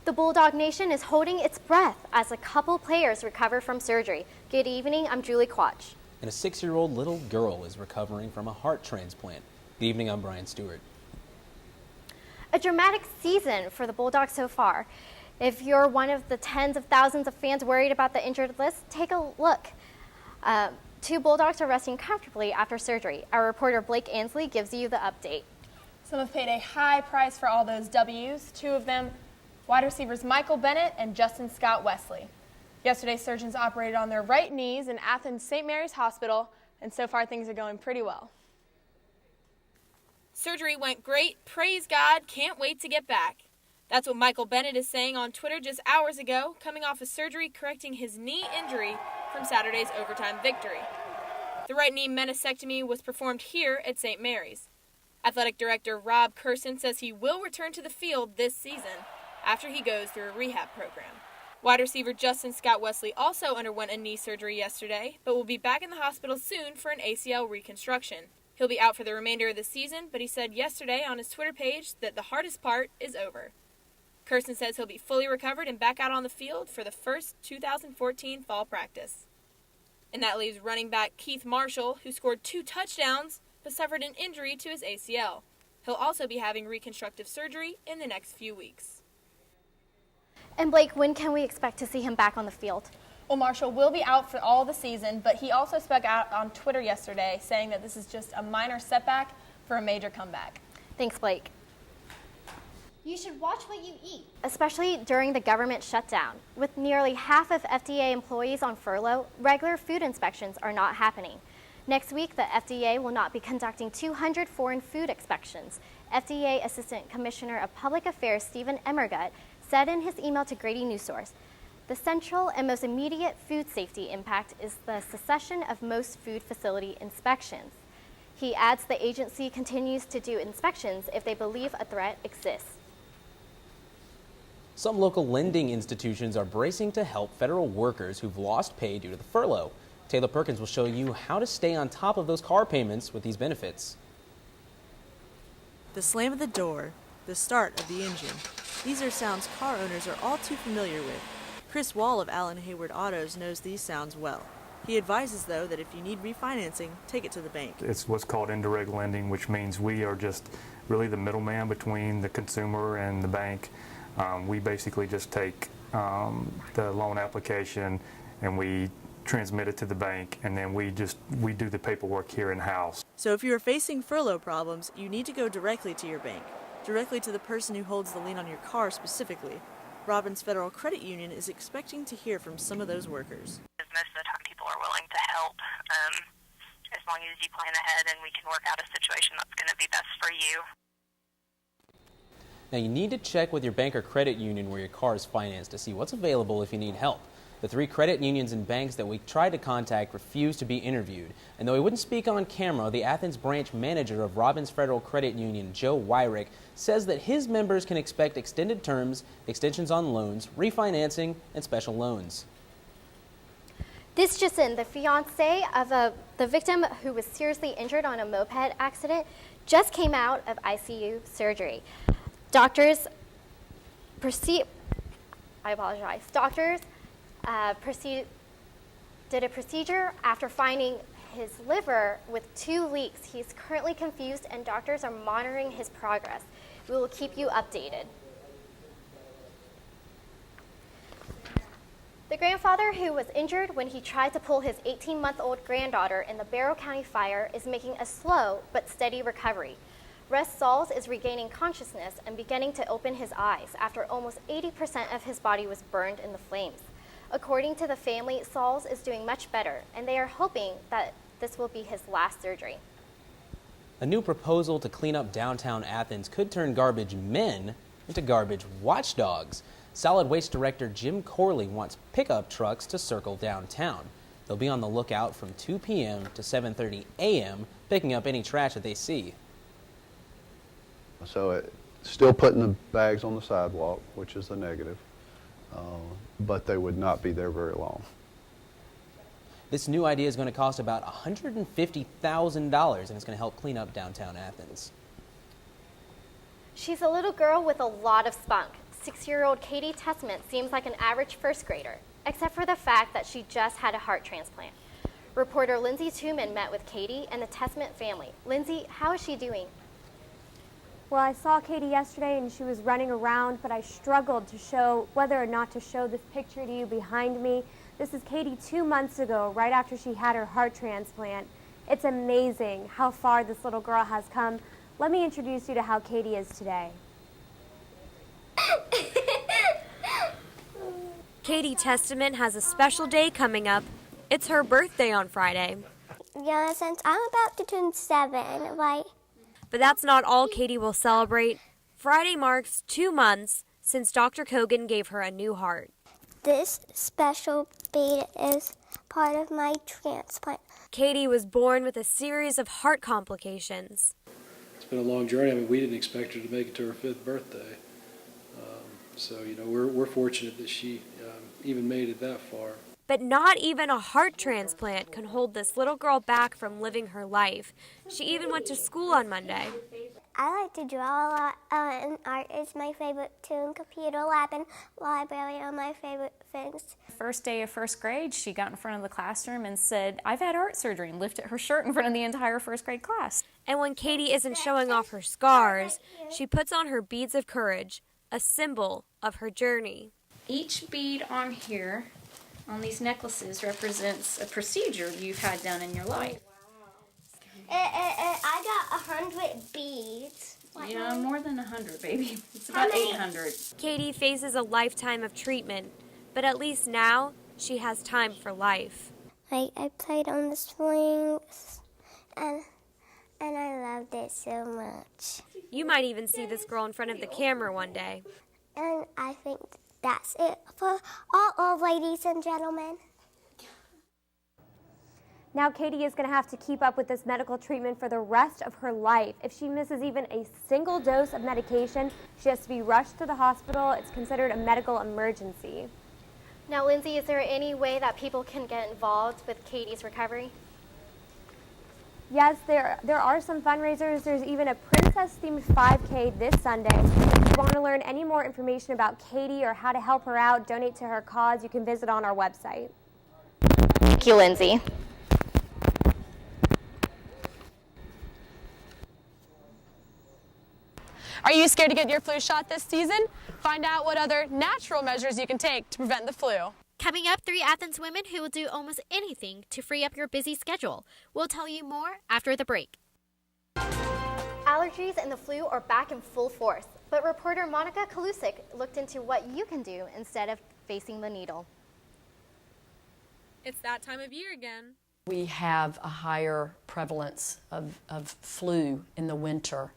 The Bulldog Nation is holding its breath as a couple players recover from surgery. Good evening, I'm Julie Quatch. And a 6-year-old little girl is recovering from a heart transplant. Good evening, I'm Brian Stewart. A dramatic season for the Bulldogs so far. If you're one of the tens of thousands of fans worried about the injured list, take a look. 2 Bulldogs are resting comfortably after surgery. Our reporter Blake Ansley gives you the update. Some have paid a high price for all those W's. 2 of them, wide receivers Michael Bennett and Justin Scott Wesley. Yesterday, surgeons operated on their right knees in Athens St. Mary's Hospital, and so far things are going pretty well. Surgery went great. Praise God. Can't wait to get back. That's what Michael Bennett is saying on Twitter just hours ago, coming off of surgery correcting his knee injury from Saturday's overtime victory. The right knee meniscectomy was performed here at St. Mary's. Athletic Director Rob Kurson says he will return to the field this season after he goes through a rehab program. Wide receiver Justin Scott Wesley also underwent a knee surgery yesterday, but will be back in the hospital soon for an ACL reconstruction. He'll be out for the remainder of the season, but he said yesterday on his Twitter page that the hardest part is over. Kurson says he'll be fully recovered and back out on the field for the first 2014 fall practice. And that leaves running back Keith Marshall, who scored 2 touchdowns but suffered an injury to his ACL. He'll also be having reconstructive surgery in the next few weeks. And Blake, when can we expect to see him back on the field? Well, Marshall will be out for all the season, but he also spoke out on Twitter yesterday saying that this is just a minor setback for a major comeback. Thanks, Blake. You should watch what you eat. Especially during the government shutdown. With nearly half of FDA employees on furlough, regular food inspections are not happening. Next week, the FDA will not be conducting 200 foreign food inspections. FDA Assistant Commissioner of Public Affairs Stephen Emmergut said in his email to Grady News Source, the central and most immediate food safety impact is the cessation of most food facility inspections. He adds the agency continues to do inspections if they believe a threat exists. Some local lending institutions are bracing to help federal workers who've lost pay due to the furlough. Taylor Perkins will show you how to stay on top of those car payments with these benefits. The slam of the door, the start of the engine. These are sounds car owners are all too familiar with. Chris Wall of Allen Hayward Autos knows these sounds well. He advises, though, that if you need refinancing, take it to the bank. It's what's called indirect lending, which means we are just really the middleman between the consumer and the bank. We basically just take the loan application and we transmit it to the bank, and then we do the paperwork here in-house. So if you are facing furlough problems, you need to go directly to your bank, directly to the person who holds the lien on your car specifically. Robbins Federal Credit Union is expecting to hear from some of those workers. Most of the time people are willing to help as long as you plan ahead and we can work out a situation that's going to be best for you. Now you need to check with your bank or credit union where your car is financed to see what's available if you need help. The 3 credit unions and banks that we tried to contact refused to be interviewed. And though he wouldn't speak on camera, the Athens branch manager of Robbins Federal Credit Union, Joe Wyrick, says that his members can expect extended terms, extensions on loans, refinancing, and special loans. This just in, the fiance of the victim who was seriously injured on a moped accident just came out of ICU surgery. Doctors did a procedure after finding his liver with 2 leaks. He's currently confused and doctors are monitoring his progress. We will keep you updated. The grandfather who was injured when he tried to pull his 18-month-old granddaughter in the Barrow County fire is making a slow but steady recovery. Russ Sauls is regaining consciousness and beginning to open his eyes after almost 80% of his body was burned in the flames. According to the family, Sauls is doing much better, and they are hoping that this will be his last surgery. A new proposal to clean up downtown Athens could turn garbage men into garbage watchdogs. Solid Waste Director Jim Corley wants pickup trucks to circle downtown. They'll be on the lookout from 2 p.m. to 7:30 a.m., picking up any trash that they see. So still putting the bags on the sidewalk, which is the negative, but they would not be there very long. This new idea is going to cost about $150,000, and it's going to help clean up downtown Athens. She's a little girl with a lot of spunk. 6-year-old Katie Testament seems like an average first grader, except for the fact that she just had a heart transplant. Reporter Lindsay Tuman met with Katie and the Testament family. Lindsay, how is she doing? Well, I saw Katie yesterday and she was running around, but I struggled to show whether or not to show this picture to you behind me. This is Katie 2 months ago, right after she had her heart transplant. It's amazing how far this little girl has come. Let me introduce you to how Katie is today. Katie Testament has a special day coming up. It's her birthday on Friday. Yeah, since I'm about to turn 7, right? But that's not all Katie will celebrate. Friday marks 2 months since Dr. Kogan gave her a new heart. This special bead is part of my transplant. Katie was born with a series of heart complications. It's been a long journey. I mean, we didn't expect her to make it to her 5th birthday. So, we're fortunate that she even made it that far. But not even a heart transplant can hold this little girl back from living her life. She even went to school on Monday. I like to draw a lot, and art is my favorite too, and computer lab and library are my favorite things. First day of first grade, she got in front of the classroom and said, "I've had heart surgery," and lifted her shirt in front of the entire first grade class. And when Katie isn't showing off her scars, she puts on her beads of courage, a symbol of her journey. Each bead on here, on these necklaces, represents a procedure you've had done in your life. I got 100 beads. Yeah, more than 100, baby. It's about 800. Katie faces a lifetime of treatment, but at least now she has time for life. I played on the swings, and I loved it so much. You might even see this girl in front of the camera one day. And I think that's it for all ladies and gentlemen. Now Katie is going to have to keep up with this medical treatment for the rest of her life. If she misses even a single dose of medication, she has to be rushed to the hospital. It's considered a medical emergency. Now, Lindsay, is there any way that people can get involved with Katie's recovery? Yes, there are some fundraisers. There's even a princess-themed 5K this Sunday. If you want to learn any more information about Katie or how to help her out, donate to her cause, you can visit on our website. Thank you, Lindsay. Are you scared to get your flu shot this season? Find out what other natural measures you can take to prevent the flu. Coming up, 3 Athens women who will do almost anything to free up your busy schedule. We'll tell you more after the break. Allergies and the flu are back in full force, but reporter Monica Kalusik looked into what you can do instead of facing the needle. It's that time of year again. We have a higher prevalence of flu in the winter.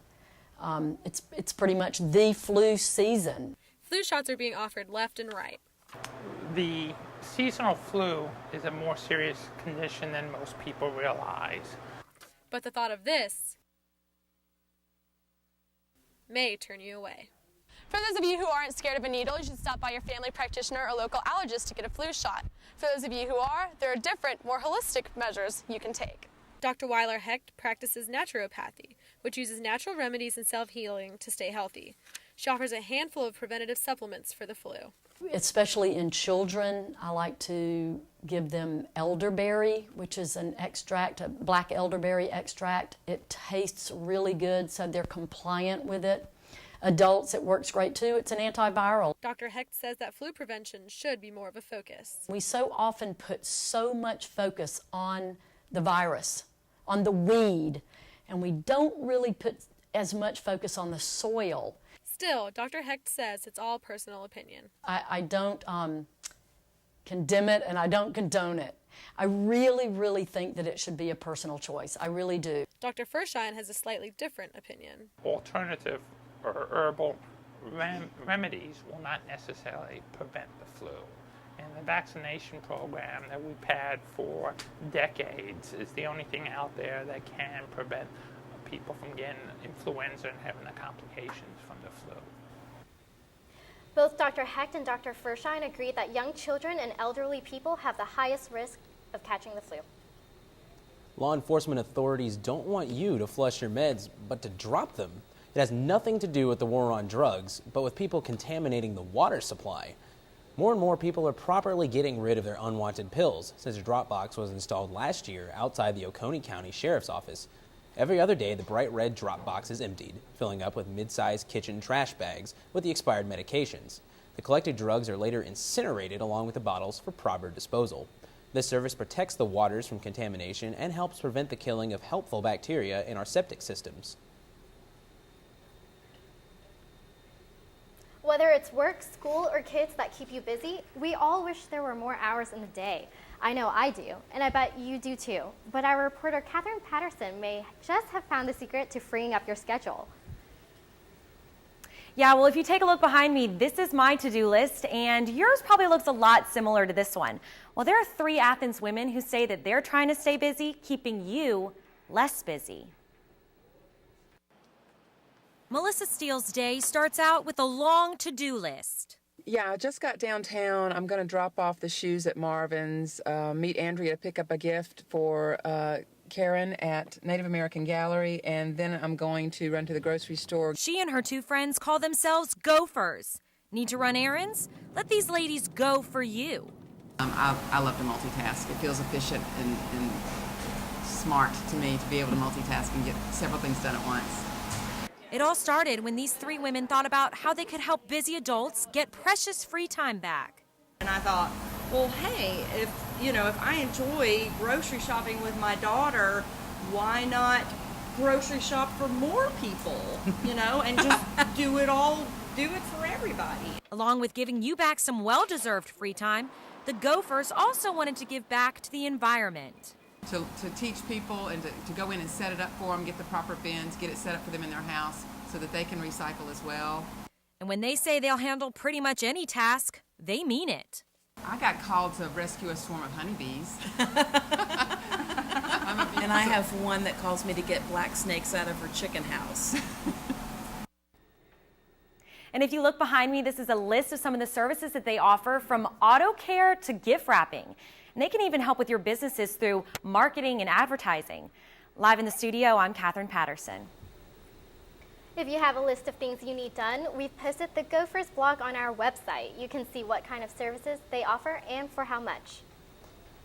It's pretty much the flu season. Flu shots are being offered left and right. The seasonal flu is a more serious condition than most people realize. But the thought of this may turn you away. For those of you who aren't scared of a needle, you should stop by your family practitioner or local allergist to get a flu shot. For those of you who are, there are different, more holistic measures you can take. Dr. Weiler Hecht practices naturopathy, which uses natural remedies and self-healing to stay healthy. She offers a handful of preventative supplements for the flu. Especially in children, I like to give them elderberry, which is an extract, a black elderberry extract. It tastes really good, so they're compliant with it. Adults, it works great too. It's an antiviral. Dr. Hecht says that flu prevention should be more of a focus. We so often put so much focus on the virus, on the weed, and we don't really put as much focus on the soil. Still, Dr. Hecht says it's all personal opinion. I don't condemn it and I don't condone it. I really, really think that it should be a personal choice. I really do. Dr. Furshine has a slightly different opinion. Alternative or herbal remedies will not necessarily prevent the flu. And the vaccination program that we've had for decades is the only thing out there that can prevent people from getting influenza and having the complications from the flu. Both Dr. Hecht and Dr. Furshine agreed that young children and elderly people have the highest risk of catching the flu. Law enforcement authorities don't want you to flush your meds, but to drop them. It has nothing to do with the war on drugs, but with people contaminating the water supply. More and more people are properly getting rid of their unwanted pills, since a drop box was installed last year outside the Oconee County Sheriff's Office. Every other day, the bright red drop box is emptied, filling up with mid-sized kitchen trash bags with the expired medications. The collected drugs are later incinerated along with the bottles for proper disposal. This service protects the waters from contamination and helps prevent the killing of helpful bacteria in our septic systems. Whether it's work, school, or kids that keep you busy, we all wish there were more hours in the day. I know I do, and I bet you do too. But our reporter Catherine Patterson may just have found the secret to freeing up your schedule. Yeah, well, if you take a look behind me, this is my to-do list, and yours probably looks a lot similar to this one. Well, there are 3 Athens women who say that they're trying to stay busy, keeping you less busy. Melissa Steele's day starts out with a long to-do list. Yeah, I just got downtown. I'm going to drop off the shoes at Marvin's, meet Andrea to pick up a gift for Karen at Native American Gallery, and then I'm going to run to the grocery store. She and her 2 friends call themselves gophers. Need to run errands? Let these ladies go for you. I love to multitask. It feels efficient and smart to me to be able to multitask and get several things done at once. It all started when these 3 women thought about how they could help busy adults get precious free time back. And I thought, well, hey, if I enjoy grocery shopping with my daughter, why not grocery shop for more people, and just do it for everybody. Along with giving you back some well-deserved free time, the gophers also wanted to give back to the environment. To teach people and to go in and set it up for them, get the proper bins, get it set up for them in their house so that they can recycle as well. And when they say they'll handle pretty much any task, they mean it. I got called to rescue a swarm of honeybees. And I have one that calls me to get black snakes out of her chicken house. And if you look behind me, this is a list of some of the services that they offer, from auto care to gift wrapping. And they can even help with your businesses through marketing and advertising. Live in the studio, I'm Catherine Patterson. If you have a list of things you need done, we've posted the Gophers blog on our website. You can see what kind of services they offer and for how much.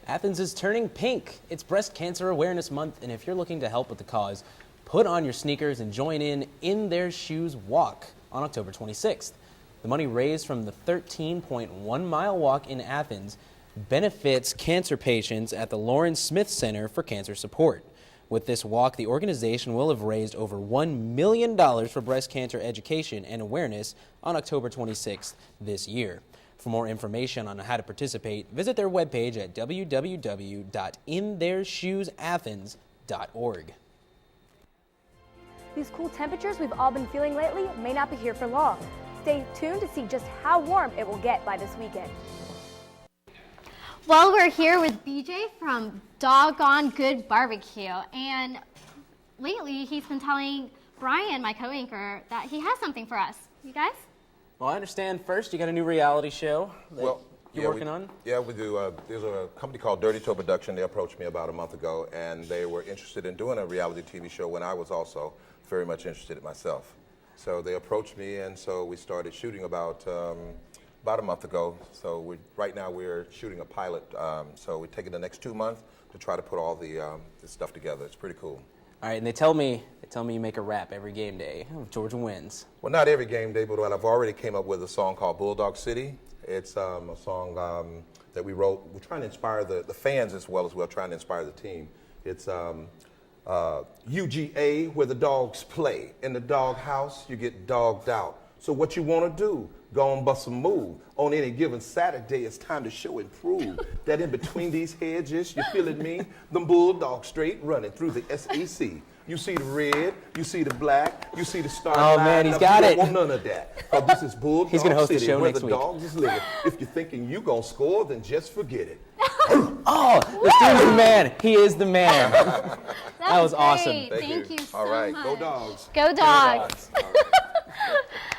Athens is turning pink. It's Breast Cancer Awareness Month, and if you're looking to help with the cause, put on your sneakers and join in Their Shoes Walk on October 26th. The money raised from the 13.1-mile walk in Athens benefits cancer patients at the Lawrence Smith Center for Cancer Support. With this walk, the organization will have raised over $1 million for breast cancer education and awareness on October 26th this year. For more information on how to participate, visit their webpage at www.intherShoesAthens.org. These cool temperatures we've all been feeling lately may not be here for long. Stay tuned to see just how warm it will get by this weekend. Well, we're here with BJ from Doggone Good Barbecue, and lately he's been telling Brian, my co-anchor, that he has something for us. You guys? Well, I understand first you got a new reality show that you're working on? Yeah, we do. There's a company called Dirty Toe Production. They approached me about a month ago, and they were interested in doing a reality TV show when I was also very much interested in myself. So they approached me, and so we started shooting about a month ago. So right now we're shooting a pilot. So we're taking the next 2 months to try to put all the stuff together. It's pretty cool. All right, and they tell me you make a rap every game day if Georgia wins. Well, not every game day, but I've already came up with a song called Bulldog City. It's a song that we wrote. We're trying to inspire the fans as well as we're trying to inspire the team. It's UGA, where the dogs play. In the dog house, you get dogged out. So what you want to do, go and bust a move. On any given Saturday, it's time to show and prove that in between these hedges, you feeling me? Them bulldogs straight running through the SEC. You see the red, you see the black, you see the star. Oh man, he's got it. You don't want none of that. This is Bulldog He's gonna host City, the show where next the week. dogs is living. If you're thinking you gonna score, then just forget it. Oh, this dude's the man. He is the man. That was awesome. Thank you so All right, much. go dogs. Go dogs.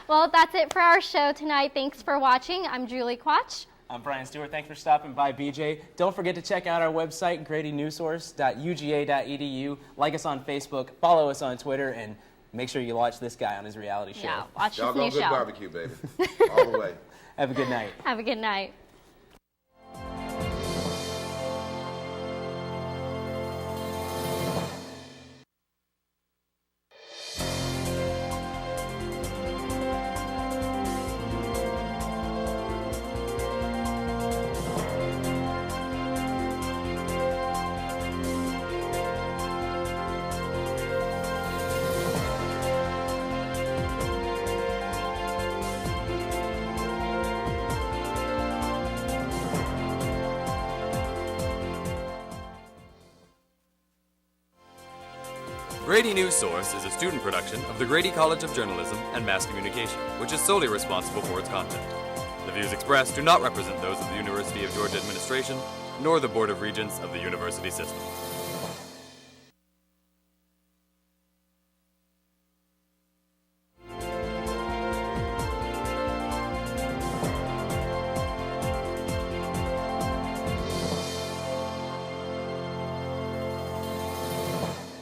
Well, that's it for our show tonight. Thanks for watching. I'm Julie Quach. I'm Brian Stewart. Thanks for stopping by, BJ. Don't forget to check out our website, GradyNewsSource.uga.edu. Like us on Facebook, follow us on Twitter, and Make sure you watch this guy on his reality show. Yeah, watch Y'all his new go good show. barbecue, baby. All the way. Have a good night. Have a good night. Grady News Source is a student production of the Grady College of Journalism and Mass Communication, which is solely responsible for its content. The views expressed do not represent those of the University of Georgia administration, nor the Board of Regents of the university system.